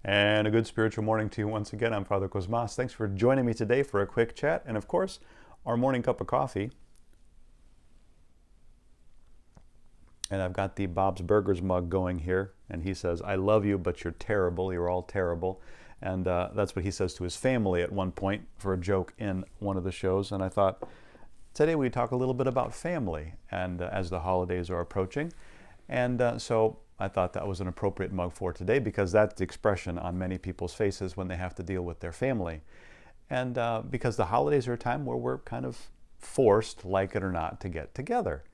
And a good spiritual morning to you once again. I'm Father Cosmas. Thanks for joining me today for a quick chat. And of course, our morning cup of coffee. And I've got the Bob's Burgers mug going here. And he says, I love you, but you're terrible. You're all terrible. And that's what he says to his family at one point for a joke in one of the shows. And I thought today we'd talk a little bit about family and as the holidays are approaching. And so I thought that was an appropriate mug for today because that's the expression on many people's faces when they have to deal with their family. And because the holidays are a time where we're kind of forced, like it or not, to get together.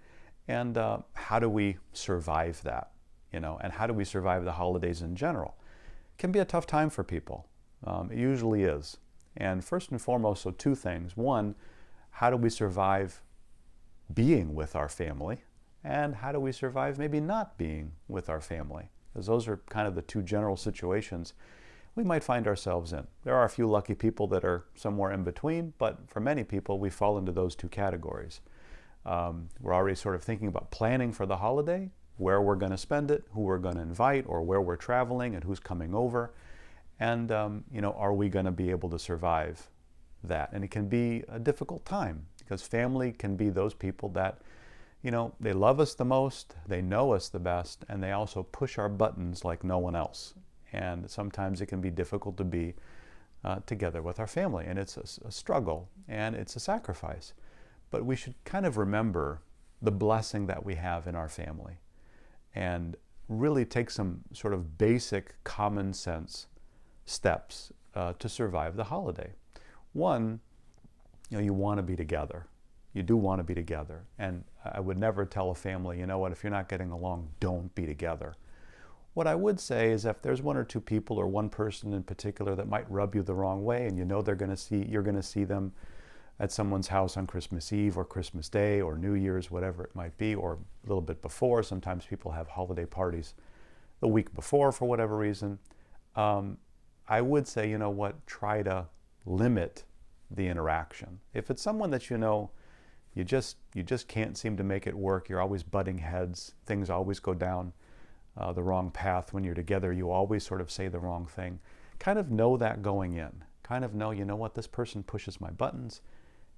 And how do we survive that? And how do we survive the holidays in general? It can be a tough time for people. It usually is. And first and foremost, so two things. One, how do we survive being with our family? And how do we survive maybe not being with our family? Because those are kind of the two general situations we might find ourselves in. There are a few lucky people that are somewhere in between, but for many people, we fall into those two categories. We're already sort of thinking about planning for the holiday, where we're going to spend it, who we're going to invite, or where we're traveling and who's coming over. And, are we going to be able to survive that? And it can be a difficult time because family can be those people that they love us the most, they know us the best, and they also push our buttons like no one else. And sometimes it can be difficult to be together with our family. And it's a struggle and it's a sacrifice. But we should kind of remember the blessing that we have in our family and really take some sort of basic common sense steps to survive the holiday. One, you want to be together. You do want to be together. And I would never tell a family, if you're not getting along, don't be together. What I would say is if there's one or two people or one person in particular that might rub you the wrong way and you're going to see them at someone's house on Christmas Eve or Christmas Day or New Year's, whatever it might be, or a little bit before. Sometimes people have holiday parties the week before for whatever reason. I would say, try to limit the interaction. If it's someone that you just can't seem to make it work. You're always butting heads. Things always go down the wrong path. When you're together, you always sort of say the wrong thing. Kind of know that going in. Kind of know, this person pushes my buttons.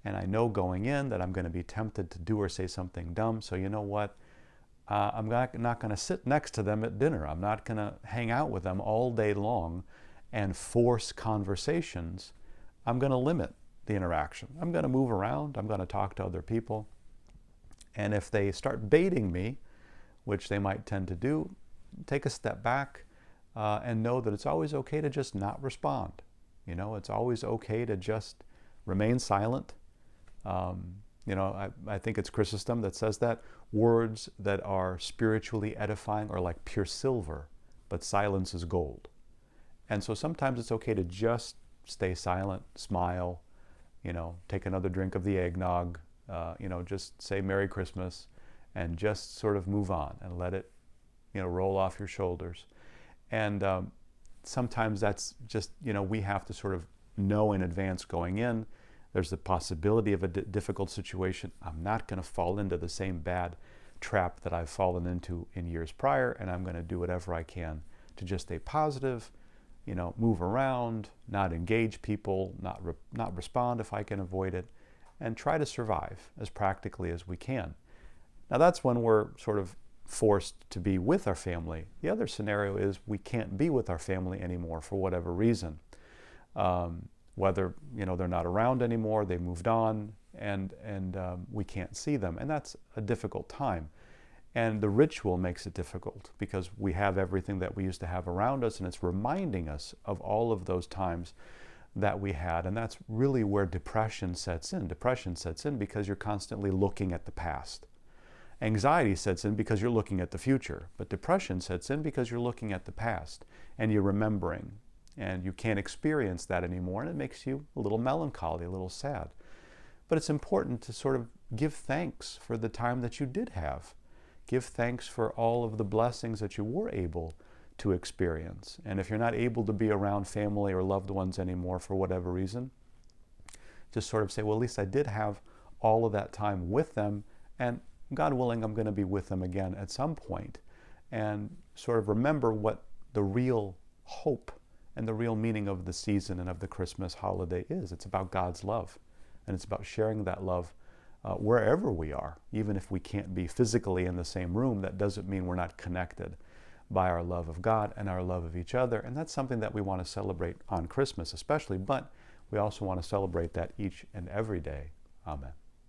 And I know going in that I'm going to be tempted to do or say something dumb. So you know what? I'm not going to sit next to them at dinner. I'm not going to hang out with them all day long and force conversations. I'm going to limit the interaction. I'm going to move around. I'm going to talk to other people. And if they start baiting me, which they might tend to do, take a step back and know that it's always okay to just not respond. It's always okay to just remain silent. I think it's Chrysostom that says that words that are spiritually edifying are like pure silver, but silence is gold. And so sometimes it's okay to just stay silent, smile, take another drink of the eggnog, just say Merry Christmas and just sort of move on and let it, roll off your shoulders. And sometimes that's just, we have to sort of know in advance going in, there's the possibility of a difficult situation. I'm not going to fall into the same bad trap that I've fallen into in years prior, and I'm going to do whatever I can to just stay positive, move around, not engage people, not respond if I can avoid it, and try to survive as practically as we can. Now that's when we're sort of forced to be with our family. The other scenario is we can't be with our family anymore for whatever reason. Whether they're not around anymore, they moved on, and we can't see them, and that's a difficult time. And the ritual makes it difficult because we have everything that we used to have around us, and it's reminding us of all of those times that we had. And that's really where depression sets in. Depression sets in because you're constantly looking at the past. Anxiety sets in because you're looking at the future. But depression sets in because you're looking at the past and you're remembering. And you can't experience that anymore, and it makes you a little melancholy, a little sad. But it's important to sort of give thanks for the time that you did have. Give thanks for all of the blessings that you were able to experience. And if you're not able to be around family or loved ones anymore for whatever reason, just sort of say, well, at least I did have all of that time with them, and God willing, I'm going to be with them again at some point. And sort of remember what the real hope and the real meaning of the season and of the Christmas holiday is. It's about God's love, and it's about sharing that love wherever we are. Even if we can't be physically in the same room, that doesn't mean we're not connected by our love of God and our love of each other. And that's something that we want to celebrate on Christmas especially, but we also want to celebrate that each and every day. Amen.